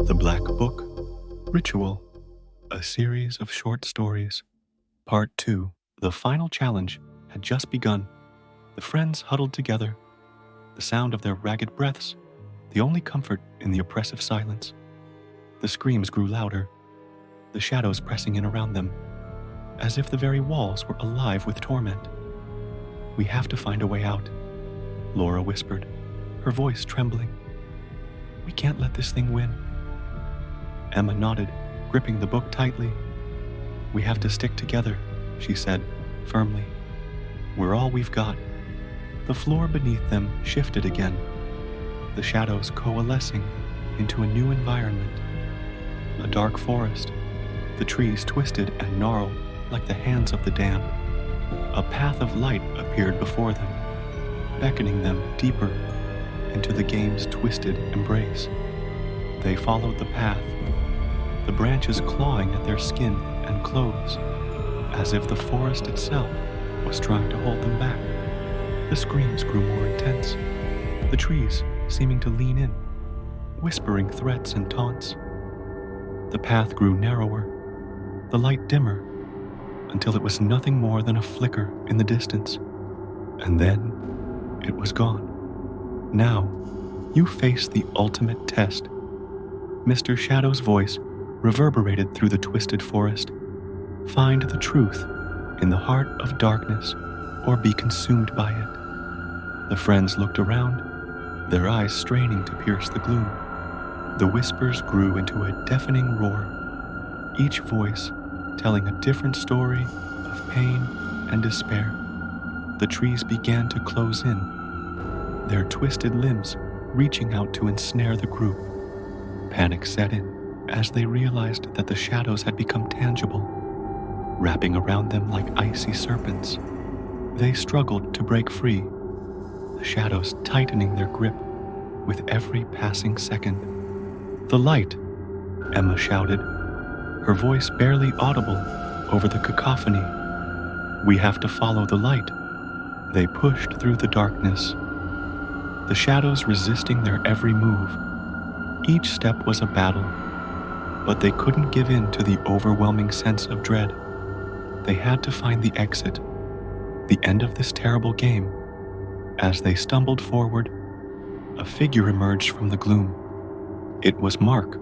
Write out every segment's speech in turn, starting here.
The BlackBook Ritual, a series of short stories. Part 2. The final challenge had just begun. The friends huddled together, the sound of their ragged breaths, the only comfort in the oppressive silence. The screams grew louder, the shadows pressing in around them, as if the very walls were alive with torment. "We have to find a way out," Laura whispered, her voice trembling. "We can't let this thing win." Emma nodded, gripping the book tightly. "We have to stick together," she said, firmly. "We're all we've got." The floor beneath them shifted again, the shadows coalescing into a new environment. A dark forest, the trees twisted and gnarled like the hands of the damned. A path of light appeared before them, beckoning them deeper into the game's twisted embrace. They followed the path, the branches clawing at their skin and clothes, as if the forest itself was trying to hold them back. The screams grew more intense, the trees seeming to lean in, whispering threats and taunts. The path grew narrower, the light dimmer, until it was nothing more than a flicker in the distance. And then it was gone. "Now, you face the ultimate test." Mr. Shadow's voice reverberated through the twisted forest. "Find the truth in the heart of darkness, or be consumed by it." The friends looked around, their eyes straining to pierce the gloom. The whispers grew into a deafening roar, each voice telling a different story of pain and despair. The trees began to close in, their twisted limbs reaching out to ensnare the group. Panic set in as they realized that the shadows had become tangible, wrapping around them like icy serpents. They struggled to break free, the shadows tightening their grip with every passing second. "The light!" Emma shouted, her voice barely audible over the cacophony. "We have to follow the light." They pushed through the darkness, the shadows resisting their every move. Each step was a battle, but they couldn't give in to the overwhelming sense of dread. They had to find the exit, the end of this terrible game. As they stumbled forward, a figure emerged from the gloom. It was Mark,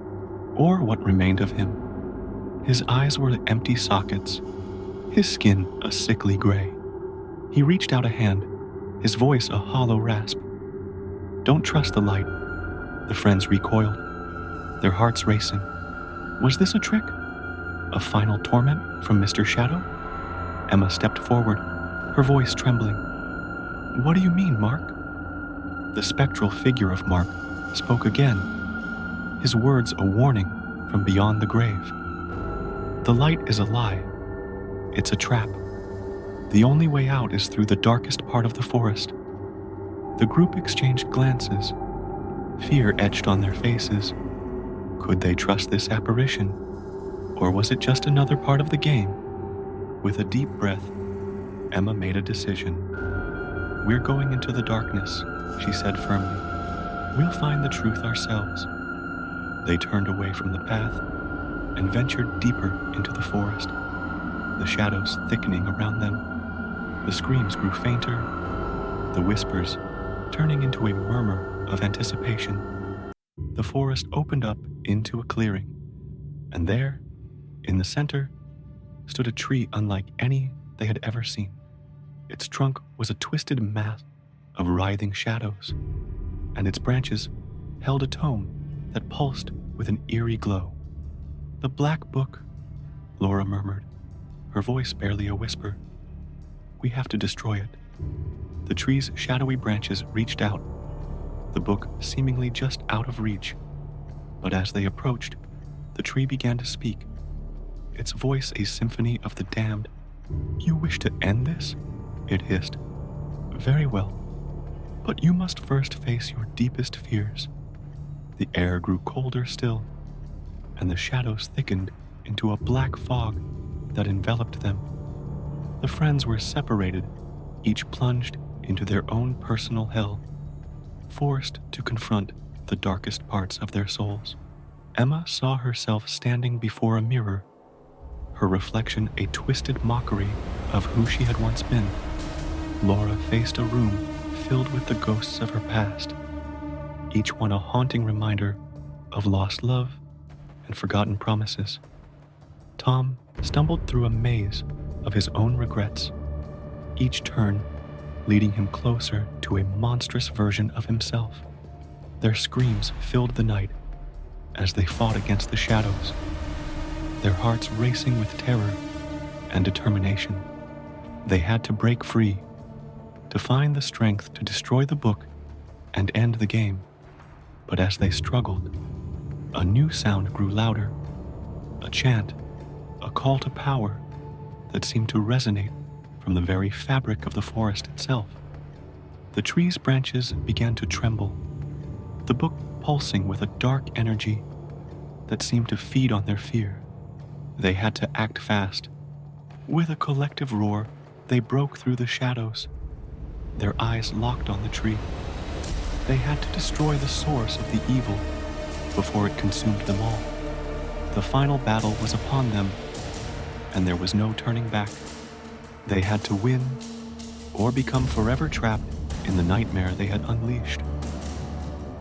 or what remained of him. His eyes were empty sockets, his skin a sickly gray. He reached out a hand, his voice a hollow rasp. "Don't trust the light." The friends recoiled, their hearts racing. Was this a trick? A final torment from Mr. Shadow? Emma stepped forward, her voice trembling. "What do you mean, Mark?" The spectral figure of Mark spoke again, his words a warning from beyond the grave. "The light is a lie. It's a trap. The only way out is through the darkest part of the forest." The group exchanged glances, fear etched on their faces. Could they trust this apparition, or was it just another part of the game? With a deep breath, Emma made a decision. "We're going into the darkness," she said firmly. "We'll find the truth ourselves." They turned away from the path and ventured deeper into the forest, the shadows thickening around them. The screams grew fainter, the whispers turning into a murmur of anticipation. The forest opened up into a clearing, and there, in the center, stood a tree unlike any they had ever seen. Its trunk was a twisted mass of writhing shadows, and its branches held a tome that pulsed with an eerie glow. "The Black Book," Laura murmured, her voice barely a whisper. "We have to destroy it." The tree's shadowy branches reached out, the book seemingly just out of reach. But as they approached, the tree began to speak, its voice a symphony of the damned. "You wish to end this?" it hissed. "Very well, but you must first face your deepest fears." The air grew colder still, and the shadows thickened into a black fog that enveloped them. The friends were separated, each plunged into their own personal hell, forced to confront the darkest parts of their souls. Emma saw herself standing before a mirror, her reflection a twisted mockery of who she had once been. Laura faced a room filled with the ghosts of her past, each one a haunting reminder of lost love and forgotten promises. Tom stumbled through a maze of his own regrets, each turn leading him closer to a monstrous version of himself. Their screams filled the night as they fought against the shadows, their hearts racing with terror and determination. They had to break free, to find the strength to destroy the book and end the game. But as they struggled, a new sound grew louder, a chant, a call to power that seemed to resonate from the very fabric of the forest itself. The tree's branches began to tremble, the book pulsing with a dark energy that seemed to feed on their fear. They had to act fast. With a collective roar, they broke through the shadows, their eyes locked on the tree. They had to destroy the source of the evil before it consumed them all. The final battle was upon them, and there was no turning back. They had to win or become forever trapped in the nightmare they had unleashed.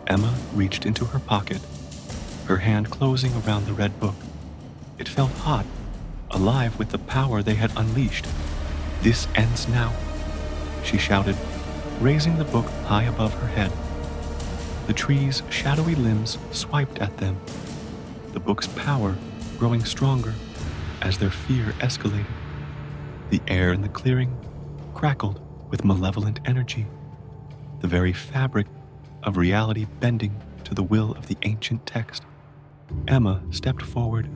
Emma reached into her pocket, her hand closing around the red book. It felt hot, alive with the power they had unleashed. "This ends now," she shouted, raising the book high above her head. The tree's shadowy limbs swiped at them, the book's power growing stronger as their fear escalated. The air in the clearing crackled with malevolent energy, the very fabric of reality bending to the will of the ancient text. Emma stepped forward,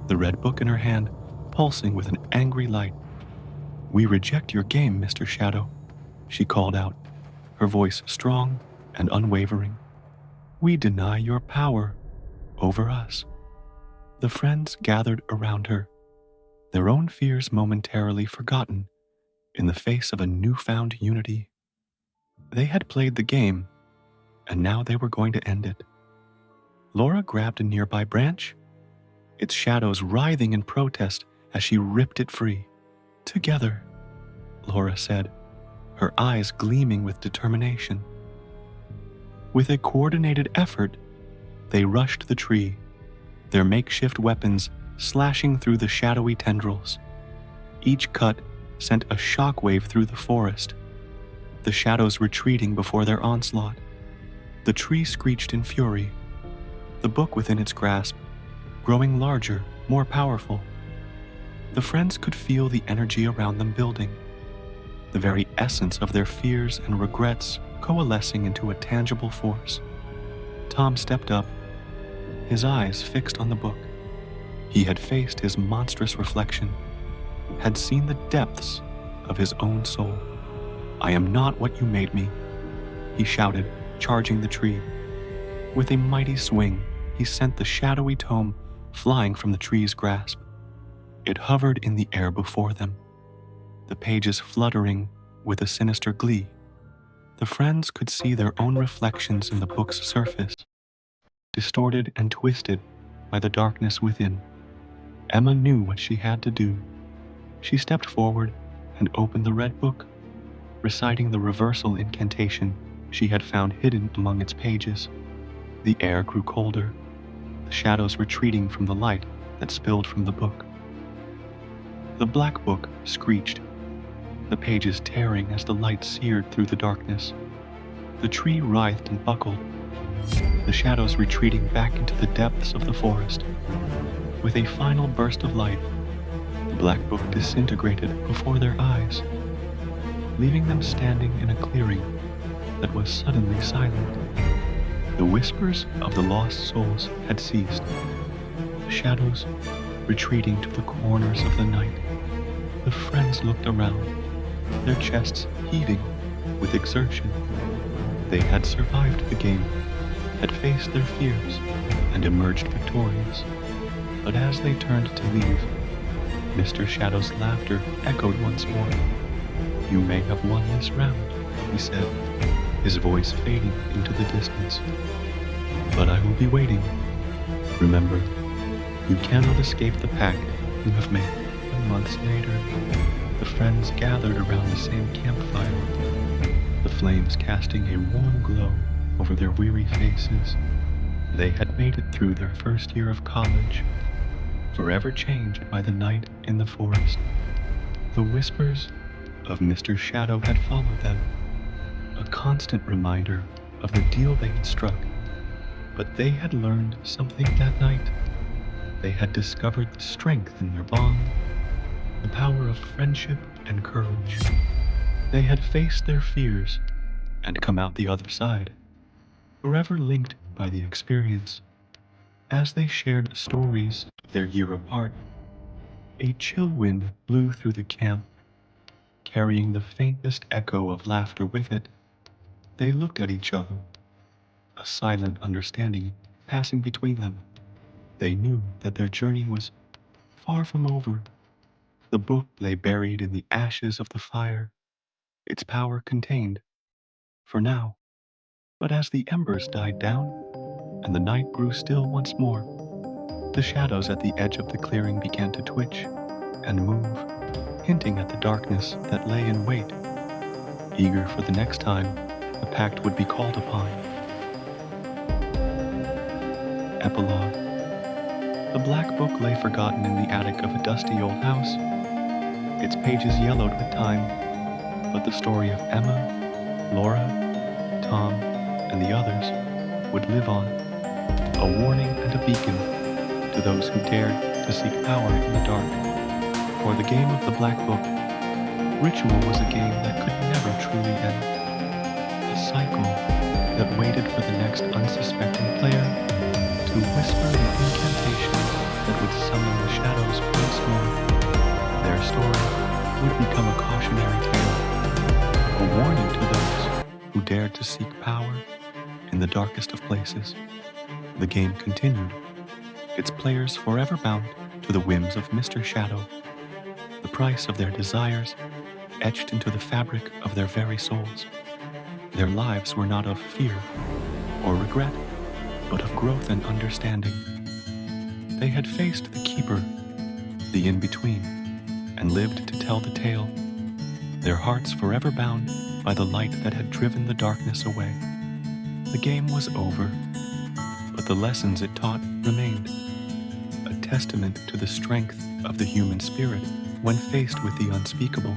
the red book in her hand pulsing with an angry light. "We reject your game, Mr. Shadow," she called out, her voice strong and unwavering. "We deny your power over us." The friends gathered around her, their own fears momentarily forgotten in the face of a newfound unity. They had played the game, and now they were going to end it. Laura grabbed a nearby branch, its shadows writhing in protest as she ripped it free. "Together," Laura said, her eyes gleaming with determination. With a coordinated effort, they rushed the tree, their makeshift weapons slashing through the shadowy tendrils. Each cut sent a shockwave through the forest, the shadows retreating before their onslaught. The tree screeched in fury, the book within its grasp growing larger, more powerful. The friends could feel the energy around them building, the very essence of their fears and regrets coalescing into a tangible force. Tom stepped up, his eyes fixed on the book. He had faced his monstrous reflection, had seen the depths of his own soul. "I am not what you made me," he shouted, charging the tree. With a mighty swing, he sent the shadowy tome flying from the tree's grasp. It hovered in the air before them, the pages fluttering with a sinister glee. The friends could see their own reflections in the book's surface, distorted and twisted by the darkness within. Emma knew what she had to do. She stepped forward and opened the red book, reciting the reversal incantation she had found hidden among its pages. The air grew colder, the shadows retreating from the light that spilled from the book. The black book screeched, the pages tearing as the light seared through the darkness. The tree writhed and buckled, the shadows retreating back into the depths of the forest. With a final burst of light, the black book disintegrated before their eyes, leaving them standing in a clearing that was suddenly silent. The whispers of the lost souls had ceased, the shadows retreating to the corners of the night. The friends looked around, their chests heaving with exertion. They had survived the game, had faced their fears, and emerged victorious. But as they turned to leave, Mr. Shadow's laughter echoed once more. "You may have won this round," he said, his voice fading into the distance. "But I will be waiting, Remember, you cannot escape the pact you have made. And months later, the friends gathered around the same campfire, the flames casting a warm glow over their weary faces. They had made it through their first year of college, forever changed by the night in the forest. The whispers of Mr. Shadow had followed them, a constant reminder of the deal they had struck. But they had learned something that night. They had discovered the strength in their bond, the power of friendship and courage. They had faced their fears and come out the other side, forever linked by the experience. As they shared stories their year apart, a chill wind blew through the camp, carrying the faintest echo of laughter with it. They looked at each other, a silent understanding passing between them. They knew that their journey was far from over. The book lay buried in the ashes of the fire, its power contained, for now. But as the embers died down, and the night grew still once more, the shadows at the edge of the clearing began to twitch and move, hinting at the darkness that lay in wait, eager for the next time the pact would be called upon. Epilogue. The black book lay forgotten in the attic of a dusty old house, its pages yellowed with time, but the story of Emma, Laura, Tom, and the others would live on, a warning and a beacon to those who dared to seek power in the dark. For the game of the Black Book, Ritual was a game that could never truly end, a cycle that waited for the next unsuspecting player to whisper the incantations that would summon the shadows once more. Their story would become a cautionary tale, a warning to those who dared to seek power in the darkest of places. The game continued, its players forever bound to the whims of Mr. Shadow, the price of their desires etched into the fabric of their very souls. Their lives were not of fear or regret, but of growth and understanding. They had faced the keeper, the in-between, and lived to tell the tale, their hearts forever bound by the light that had driven the darkness away. The game was over, but the lessons it taught remained, a testament to the strength of the human spirit when faced with the unspeakable.